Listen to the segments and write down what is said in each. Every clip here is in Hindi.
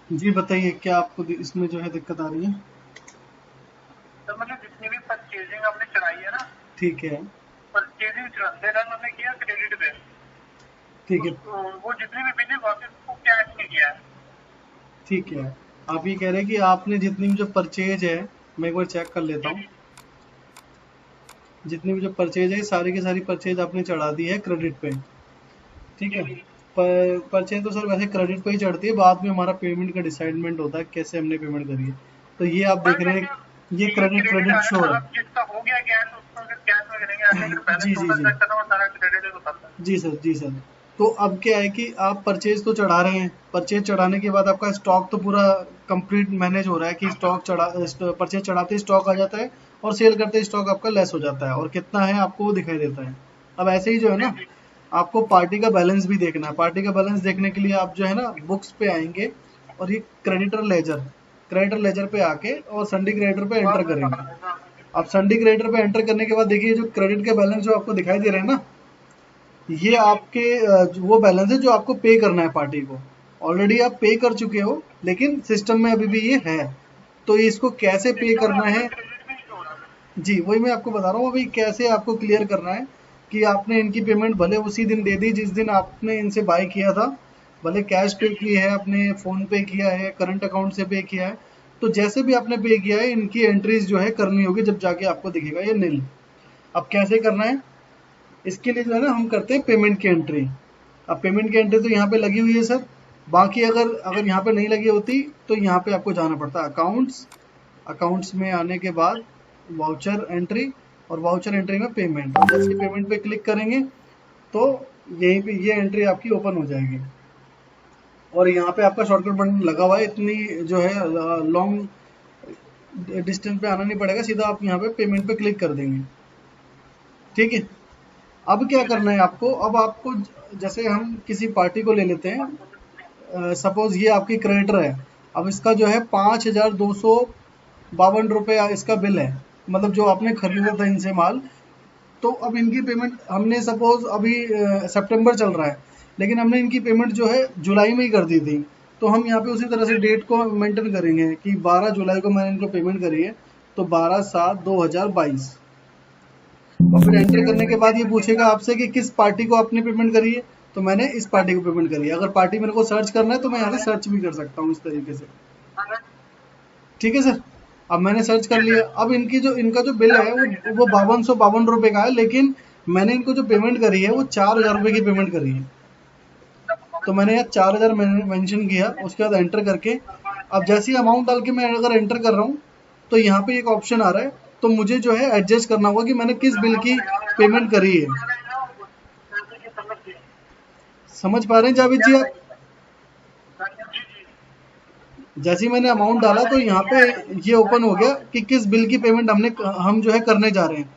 जी बताइए, क्या आपको इसमें जो है दिक्कत आ रही है? तो मतलब जितनी भी परचेजिंग आपने चढ़ाई है ना, ठीक है। परचेजिंग चढ़ाते रन हमने किया क्रेडिट पे, ठीक है। वो जितनी भी बिल है वापस उसको कैश नहीं किया है। ठीक है। आप ये कह रहे हैं कि आपने जितनी भी जो परचेज है, मैं एक बार चेक कर लेता जी हूँ। जी जितनी भी जो परचेज है, सारी की सारी परचेज आपने चढ़ा दी है क्रेडिट पे। ठीक जी है। जी। पर परचेज तो सर वैसे क्रेडिट पे ही चढ़ती है, बाद में हमारा पेमेंट का डिसाइडमेंट होता है कैसे हमने पेमेंट करी है। तो ये आप देख पर रहे हैं, वैसे ये ये क्रेडिट क्रेडिट क्रेडिट आ गया शो ना, है। अब जिसका हो गया कैश उसको अगर कैश में करेंगे, आगे अगर बैलेंस जी जी टोटल जी। चेक करना वो सारा क्रेडिट बताता है। जी सर, जी सर। तो अब क्या है कि आप परचेज तो चढ़ा रहे हैं, परचेज चढ़ाने के बाद आपका स्टॉक तो पूरा कंप्लीट मैनेज हो रहा है कि स्टॉक चढ़ा, परचेज चढ़ाते ही स्टॉक आ जाता है और सेल करते ही स्टॉक आपका लेस हो जाता है और कितना है आपको वो दिखाई देता है। अब ऐसे ही जो है जी ना, जी आपको पार्टी का बैलेंस भी देखना है। पार्टी का बैलेंस देखने के लिए आप जो है ना बुक्स पे आएंगे और ये क्रेडिटर लेजर पे आके और संडे क्रेडिटर पे एंटर बस करेंगे। हाँ। अब संडे क्रेडिटर पे एंटर करने के बाद देखिए जो क्रेडिट के बैलेंस जो आपको दिखाई दे रहे हैं ना, ये जी जी आपके वो बैलेंस है जो आपको पे करना है पार्टी को। ऑलरेडी आप पे कर चुके हो, लेकिन सिस्टम में अभी भी ये है। तो इसको कैसे पे सिस्टम में करना अभी है? तक क्रेडिट में ही शो हो रहा है। जी वही मैं आपको बता रहा हूँ अभी कैसे आपको क्लियर करना है कि आपने इनकी पेमेंट भले उसी दिन दे दी जिस दिन आपने इनसे बाय किया था, भले कैश पे जी किया है, अपने फोन पे किया है, करंट अकाउंट से पे किया है। तो जैसे भी आपने पे किया है, इनकी एंट्रीज जो है करनी होगी, जब जाके आपको दिखेगा ये नील। अब कैसे करना है? इसके लिए जो है ना हम करते हैं पेमेंट की एंट्री। अब पेमेंट की एंट्री तो यहाँ पे लगी हुई है सर। बाकी अगर जी अगर यहाँ पे नहीं लगी होती तो यहाँ पे आपको जाना पड़ता है अकाउंट्स। अकाउंट्स में आने के बाद वाउचर एंट्री, और वाउचर एंट्री में पेमेंट, और जैसे पेमेंट पे क्लिक करेंगे तो यहीं पे ये एंट्री आपकी ओपन हो जाएगी। और यहाँ पे आपका शॉर्टकट बटन लगा हुआ है, इतनी जो है लॉन्ग डिस्टेंस पे आना नहीं पड़ेगा, सीधा आप यहाँ पे पेमेंट पे क्लिक कर देंगे। ठीक है। अब क्या ठीक है। करना है आपको? अब आपको जैसे हम किसी पार्टी को ले लेते हैं, सपोज ये आपकी क्रेडिटर है। अब इसका जो है 5,252 रुपये इसका बिल है, मतलब जो आपने खरीदा था इनसे माल। तो अब इनकी पेमेंट हमने सपोज अभी सितंबर चल रहा है, लेकिन हमने इनकी पेमेंट जो है जुलाई में ही कर दी थी। तो हम यहाँ पे उसी तरह से जी जी डेट को मेंटेन करेंगे कि 12 जुलाई को मैंने इनको पेमेंट करी है। तो 12/7/2022, और फिर एंटर करने के बाद ये पूछेगा आपसे कि किस पार्टी को आपने पेमेंट करी है। तो मैंने इस पार्टी को पेमेंट करी है। अगर पार्टी मेरे को सर्च करना है तो मैं यहाँ से सर्च भी कर सकता हूँ इस तरीके से। ठीक है सर। अब मैंने सर्च कर जी लिया। सर। अब इनका जो बिल है वो 5252 रुपये का है, लेकिन मैंने इनको जो पेमेंट करी है वो 4,000 रुपये की पेमेंट करी है। तो मैंने यहाँ 4,000 मेंशन किया, उसके बाद एंटर करके, अब जैसी अमाउंट डाल के मैं अगर एंटर कर रहा हूँ तो यहाँ पे एक ऑप्शन आ रहा है। तो मुझे जो है एडजस्ट करना होगा कि मैंने किस बिल की पेमेंट करी है। समझ पा रहे हैं जावेद जी आप? जी जी। जैसे ही मैंने अमाउंट डाला तो यहाँ पे ये ओपन हो गया कि किस बिल की पेमेंट हम जो है करने जा रहे हैं।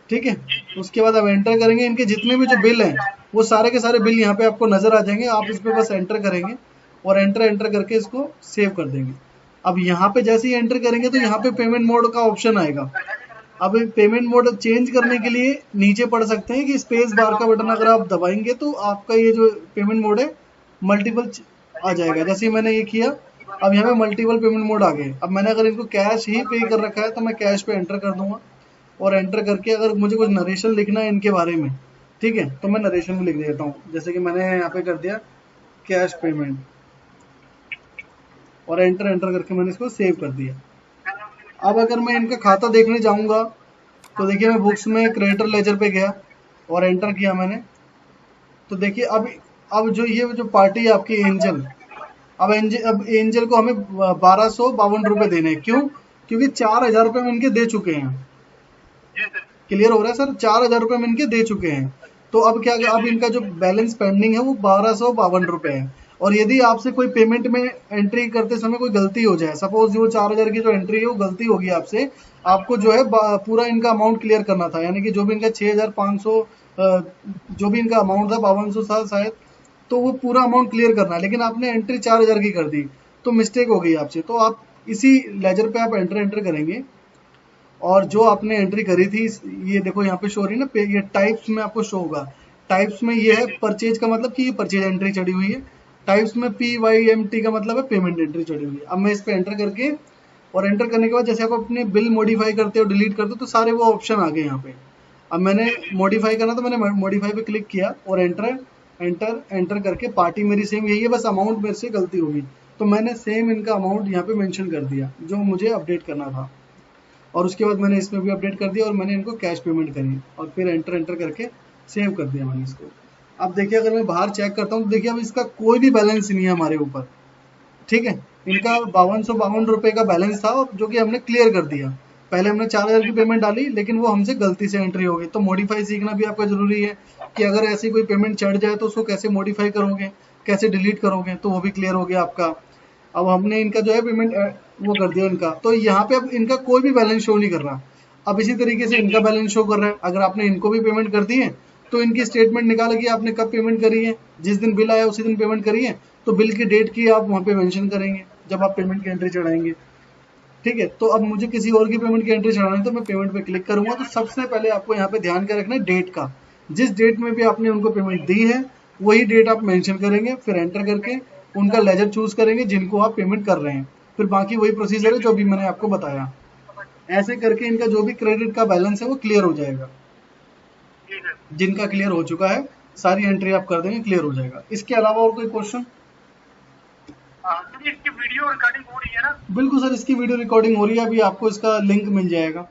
ठीक है। उसके बाद अब एंटर करेंगे, इनके जितने भी जो बिल हैं वो सारे के सारे बिल यहाँ पे आपको नजर आ जाएंगे। आप इस पे बस एंटर करेंगे और एंटर एंटर करके इसको सेव कर देंगे। अब यहाँ पे जैसे ही एंटर करेंगे तो यहाँ पे पेमेंट मोड का ऑप्शन आएगा। अब पेमेंट मोड चेंज करने के लिए नीचे पढ़ सकते हैं कि स्पेस बार का बटन अगर आप दबाएंगे तो आपका ये जो पेमेंट मोड है मल्टीपल आ जाएगा। जैसे ही मैंने ये किया, अब यहाँ पे मल्टीपल पेमेंट मोड आ गए। अब मैंने अगर इनको कैश ही पे कर रखा है तो मैं कैश पे एंटर कर दूंगा, और एंटर करके अगर मुझे कुछ नरेशन लिखना है इनके बारे में, ठीक है, तो मैं नरेशन भी लिख देता हूँ। जैसे कि मैंने यहाँ पे कर दिया कैश पेमेंट, और एंटर एंटर करके मैंने इसको सेव कर दिया। अब अगर मैं इनका खाता देखने जाऊंगा तो देखिए मैं बुक्स में क्रेडिटर लेजर पे गया और एंटर किया मैंने। तो देखिए अब जो ये जो पार्टी है आपकी एंजल, अब एंजल को हमें 1252 रुपये देने हैं। क्यों? क्योंकि 4,000 रुपये हम इनके दे चुके हैं। जी सर। क्लियर हो रहा है सर? 4,000 रुपये हम इनके दे चुके हैं। तो अब क्या, जी अब जी इनका जो बैलेंस पेंडिंग है वो 1252 रुपये है। और यदि आपसे कोई पेमेंट में एंट्री करते समय कोई गलती हो जाए, सपोज वो 4,000 की जो एंट्री है वो गलती होगी आपसे, आपको जो है पूरा इनका अमाउंट क्लियर करना था, यानी कि जो भी इनका 6,500 जो भी इनका अमाउंट था 5200 था शायद, तो वो पूरा अमाउंट क्लियर करना है, लेकिन आपने एंट्री 4,000 की कर दी। तो मिस्टेक हो गई आपसे। तो आप इसी लेजर पे आप एंटर एंटर करेंगे, और जो आपने एंट्री करी थी, ये देखो यहाँ पे शो हो रही है ना, ये टाइप्स में आपको शो होगा। टाइप्स में ये जी है जी। परचेज का, मतलब कि ये परचेज एंट्री चढ़ी हुई है। टाइप्स में PYMT का मतलब है पेमेंट एंट्री चढ़ी हुई है। अब मैं इस पे एंटर करके, और एंटर करने के बाद जैसे आप अपने बिल मॉडिफाई करते हो, डिलीट करते हो, तो सारे वो ऑप्शन आ गए यहाँ पे। अब मैंने मॉडिफाई करना, तो मैंने मॉडिफाई पे क्लिक किया और एंटर एंटर एंटर करके पार्टी मेरी सेम यही है, बस अमाउंट मेरे से गलती होगी, तो मैंने सेम इनका अमाउंट यहाँ पे मेंशन कर दिया जो मुझे अपडेट करना था। और उसके बाद मैंने इसमें भी अपडेट कर दिया और मैंने इनको कैश पेमेंट करी और फिर एंटर एंटर करके सेव कर दिया मैंने इसको। अब देखिए अगर मैं बाहर चेक करता हूँ तो देखिए अब इसका कोई भी बैलेंस नहीं है हमारे ऊपर, ठीक है। इनका 5252 रुपये का बैलेंस था और जो कि हमने क्लियर कर दिया। पहले हमने 4000 की पेमेंट डाली लेकिन वो हमसे गलती से एंट्री हो गई। तो मॉडिफाई सीखना भी आपका जरूरी है कि अगर ऐसी कोई पेमेंट चढ़ जाए तो उसको कैसे मॉडिफाई करोगे, कैसे डिलीट करोगे, तो वो भी क्लियर हो गया आपका। अब हमने इनका जो है पेमेंट वो कर दिया इनका, तो यहाँ पे अब इनका कोई भी बैलेंस शो नहीं कर रहा। अब इसी तरीके से इनका बैलेंस शो कर रहा है। अगर आपने इनको भी पेमेंट कर दी है तो इनकी स्टेटमेंट निकाल के आपने कब पेमेंट करी है, जिस दिन बिल आया उसी दिन पेमेंट करी है, तो बिल की डेट की आप वहाँ पे मेंशन करेंगे जब आप पेमेंट की एंट्री चढ़ाएंगे, ठीक है। तो अब मुझे किसी और की पेमेंट की एंट्री चढ़ानी है तो मैं पेमेंट पे क्लिक करूंगा। तो सबसे पहले आपको यहाँ पे ध्यान क्या रखना है, डेट का। जिस डेट में भी आपने उनको पेमेंट दी है वही डेट आप मेंशन करेंगे, फिर एंटर करके उनका लेजर चूज करेंगे जिनको आप पेमेंट कर रहे हैं, फिर बाकी वही प्रोसीजर है जो भी मैंने आपको बताया। ऐसे करके इनका जो भी क्रेडिट का बैलेंस है वो क्लियर हो जाएगा। जिनका क्लियर हो चुका है सारी एंट्री आप कर देंगे, क्लियर हो जाएगा। इसके अलावा और कोई क्वेश्चन? इसकी वीडियो रिकॉर्डिंग हो रही है ना? बिल्कुल सर, इसकी वीडियो रिकॉर्डिंग हो रही है, अभी आपको इसका लिंक मिल जाएगा।